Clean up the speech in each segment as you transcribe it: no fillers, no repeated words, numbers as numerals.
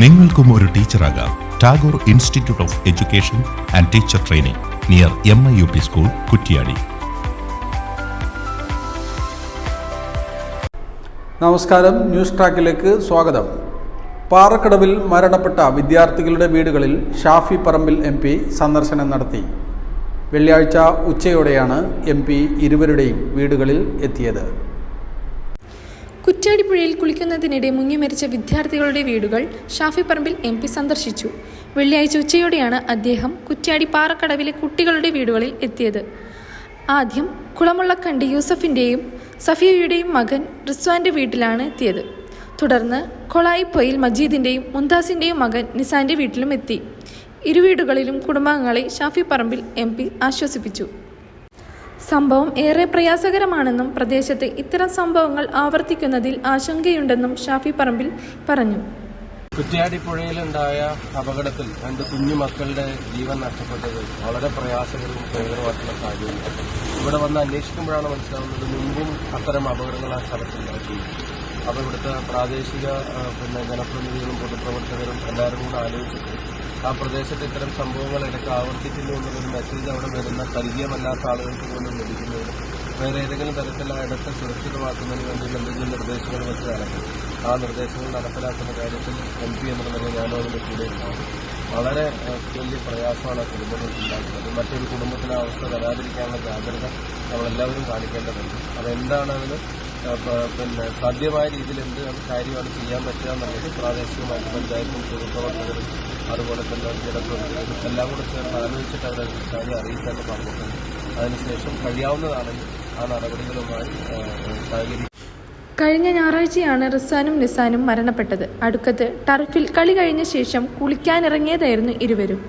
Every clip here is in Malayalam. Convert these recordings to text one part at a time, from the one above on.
നിങ്ങൾക്കും ഒരു ടീച്ചറാകാം. Tagore institute of education and teacher training near MIUP school, Kuttiady. നമസ്കാരം, ന്യൂസ് ട്രാക്കിലേക്ക് സ്വാഗതം. പാറക്കടവിൽ മരണപ്പെട്ട വിദ്യാർത്ഥികളുടെ വീടുകളിൽ ഷാഫി പറമ്പിൽ MP സന്ദർശനം നടത്തി. വെള്ളിയാഴ്ച ഉച്ചയോടെയാണ് MP ഇരുവരുടെയും വീടുകളിൽ എത്തിയത്. കുറ്റ്യാടി പുഴയിൽ കുളിക്കുന്നതിനിടെ മുങ്ങിമരിച്ച വിദ്യാർത്ഥികളുടെ വീടുകൾ ഷാഫി പറമ്പിൽ MP സന്ദർശിച്ചു. വെള്ളിയാഴ്ച ഉച്ചയോടെയാണ് അദ്ദേഹം കുറ്റ്യാടി പാറക്കടവിലെ കുട്ടികളുടെ വീടുകളിൽ എത്തിയത്. ആദ്യം കുളമുള്ളക്കണ്ടി യൂസഫിൻ്റെയും സഫിയയുടെയും മകൻ റിസ്വാന്റെ വീട്ടിലാണ് എത്തിയത്. തുടർന്ന് കൊളായിപ്പൊയിൽ മജീദിൻ്റെയും മുംതാസിൻ്റെയും മകൻ നിസാന്റെ വീട്ടിലും എത്തി. ഇരുവീടുകളിലും കുടുംബാംഗങ്ങളെ ഷാഫി പറമ്പിൽ MP ആശ്വസിപ്പിച്ചു. സംഭവം ഏറെ പ്രയാസകരമാണെന്നും പ്രദേശത്ത് ഇത്തരം സംഭവങ്ങൾ ആവർത്തിക്കുന്നതിൽ ആശങ്കയുണ്ടെന്നും ഷാഫി പറമ്പിൽ പറഞ്ഞു. കുറ്റ്യാടി പുഴയിലുണ്ടായ അപകടത്തിൽ 2 കുഞ്ഞു മക്കളുടെ ജീവൻ നഷ്ടപ്പെട്ടത് വളരെ പ്രയാസകരവും ഭയങ്കരമായിട്ടുള്ള കാര്യമാണ്. ഇവിടെ വന്ന് അന്വേഷിക്കുമ്പോഴാണ് മനസ്സിലാവുന്നത് മുമ്പും അത്തരം അപകടങ്ങൾ ആ സ്ഥലത്തുണ്ടായിട്ടുണ്ട്. അപ്പോൾ ഇവിടുത്തെ പ്രാദേശിക ജനപ്രതിനിധികളും പൊതുപ്രവർത്തകരും എല്ലാവരും കൂടെ ആലോചിച്ചിട്ട് ആ പ്രദേശത്ത് ഇത്തരം സംഭവങ്ങൾ ഇടയ്ക്ക് ആവർത്തിക്കുന്നു എന്നുള്ളൊരു മെസ്സേജ് അവിടെ വരുന്ന പരിചയമല്ലാത്ത ആളുകൾക്ക് പോലും ലഭിക്കുന്നതിന് വേറെ ഏതെങ്കിലും തരത്തിൽ ആ ഇടത്തെ സുരക്ഷിതമാക്കുന്നതിന് വേണ്ടിയുള്ള എന്തെങ്കിലും നിർദ്ദേശങ്ങൾ വെച്ചാണെങ്കിൽ ആ നിർദ്ദേശങ്ങൾ നടപ്പിലാക്കുന്ന കാര്യത്തിൽ MP എന്ന നിലയിൽ ഞാനും അതിൻ്റെ കൂടെ ഉണ്ടാകും. വളരെ വലിയ പ്രയാസമാണ് ആ കുടുംബങ്ങൾക്ക് ഉണ്ടാക്കുന്നത്. മറ്റൊരു കുടുംബത്തിലെ അവസ്ഥ വരാതിരിക്കാനുള്ള ജാഗ്രത നമ്മളെല്ലാവരും കാണിക്കേണ്ടതുണ്ട്. അതെന്താണ് അതിന് സാധ്യമായ രീതിയിൽ എന്ത് കാര്യമാണ് ചെയ്യാൻ പറ്റുക എന്നുള്ളത് പ്രാദേശികമായിട്ട് പഞ്ചായത്തും പൊതുപ്രവർത്തകരും അതുപോലെ തന്നെ ജനപ്രതിനിധികളും എല്ലാം കൂടെ ചേർന്ന് ആലോചിച്ചിട്ട് അവരെ കാര്യം അറിയിക്കാമെന്ന് പറഞ്ഞിട്ടുണ്ട്. അതിനുശേഷം കഴിയാവുന്നതാണെങ്കിൽ ആ നടപടികളുമായി സഹകരിക്കും. കഴിഞ്ഞ ഞായറാഴ്ചയാണ് റിസ്വാനും നിസാനും മരണപ്പെട്ടത്. അടുക്കത്ത് ടർഫിൽ കളി കഴിഞ്ഞ ശേഷം കുളിക്കാനിറങ്ങിയതായിരുന്നു ഇരുവരും.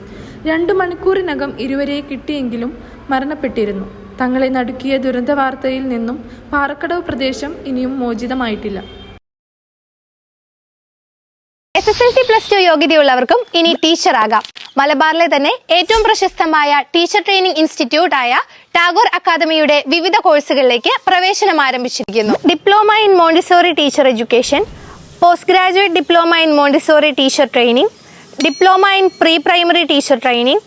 2 മണിക്കൂറിനകം ഇരുവരെ കിട്ടിയെങ്കിലും മരണപ്പെട്ടിരുന്നു. തങ്ങളെ നടുക്കിയ ദുരന്ത വാർത്തയിൽ നിന്നും പാറക്കടവ് പ്രദേശം ഇനിയും മോചിതമായിട്ടില്ല. SSLC+2 യോഗ്യതയുള്ളവർക്കും ഇനി ടീച്ചറാകാം. മലബാറിലെ തന്നെ ഏറ്റവും പ്രശസ്തമായ ടീച്ചർ ട്രെയിനിംഗ് ഇൻസ്റ്റിറ്റ്യൂട്ടായ ടാഗോർ അക്കാദമിയുടെ വിവിധ കോഴ്സുകളിലേക്ക് പ്രവേശനം ആരംഭിച്ചിരിക്കുന്നു. Diploma in Montessori teacher education, post graduate diploma in Montessori teacher training, diploma in pre primary teacher training,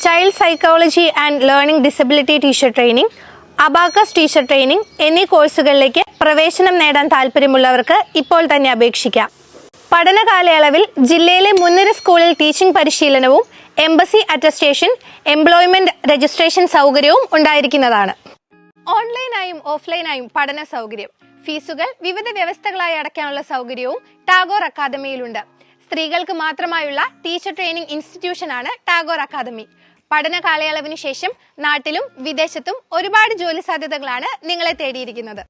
child psychology and learning disability teacher training, abacus teacher training എന്നീ കോഴ്സുകളിലേക്ക് പ്രവേശനം നേടാൻ താല്പര്യമുള്ളവർക്ക് ഇപ്പോൾ തന്നെ അപേക്ഷിക്കാം. പഠന കാലയളവിൽ ജില്ലയിലെ മുൻനിര സ്കൂളിൽ ടീച്ചിംഗ് പരിശീലനവും എംബസി അറ്റസ്റ്റേഷൻ, എംപ്ലോയ്മെന്റ് രജിസ്ട്രേഷൻ സൗകര്യവും ഉണ്ടായിരിക്കുന്നതാണ്. ഓൺലൈനായും ഓഫ്ലൈനായും പഠന സൗകര്യം, ഫീസുകൾ വിവിധ വ്യവസ്ഥകളായി അടയ്ക്കാനുള്ള സൗകര്യവും ടാഗോർ അക്കാദമിയിലുണ്ട്. സ്ത്രീകൾക്ക് മാത്രമായുള്ള ടീച്ചർ ട്രെയിനിംഗ് ഇൻസ്റ്റിറ്റ്യൂഷനാണ് ടാഗോർ അക്കാദമി. പഠന കാലയളവിന് ശേഷം നാട്ടിലും വിദേശത്തും ഒരുപാട് ജോലി സാധ്യതകളാണ് നിങ്ങളെ തേടിയിരിക്കുന്നത്.